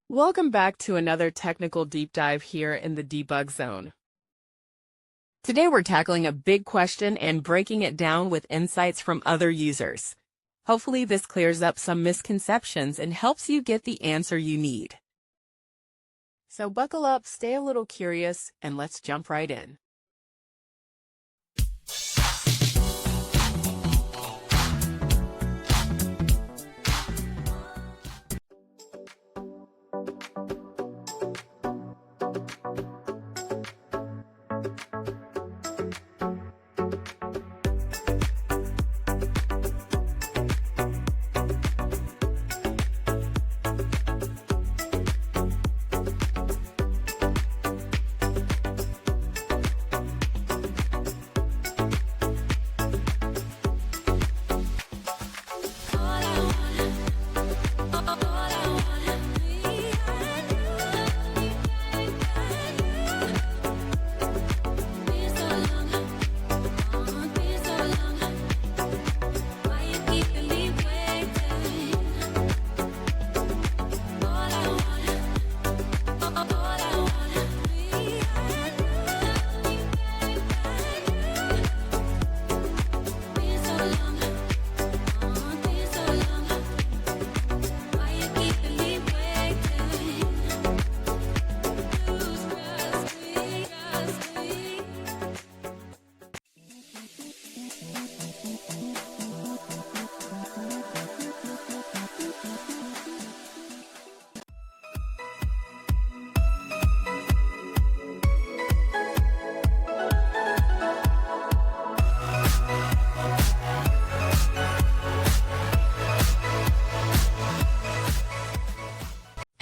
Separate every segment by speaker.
Speaker 1: Welcome back to another technical deep dive here in the debug zone. Today we're tackling a big question and breaking it down with insights from other users. Hopefully this clears up some misconceptions and helps you get the answer you need. So buckle up, stay a little curious, and let's jump right in.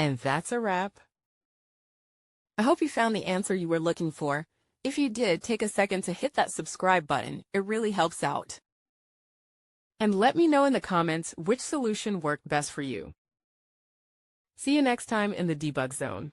Speaker 1: And that's a wrap. I hope you found the answer you were looking for. If you did, take a second to hit that subscribe button. It really helps out. And let me know in the comments which solution worked best for you. See you next time in the debug zone.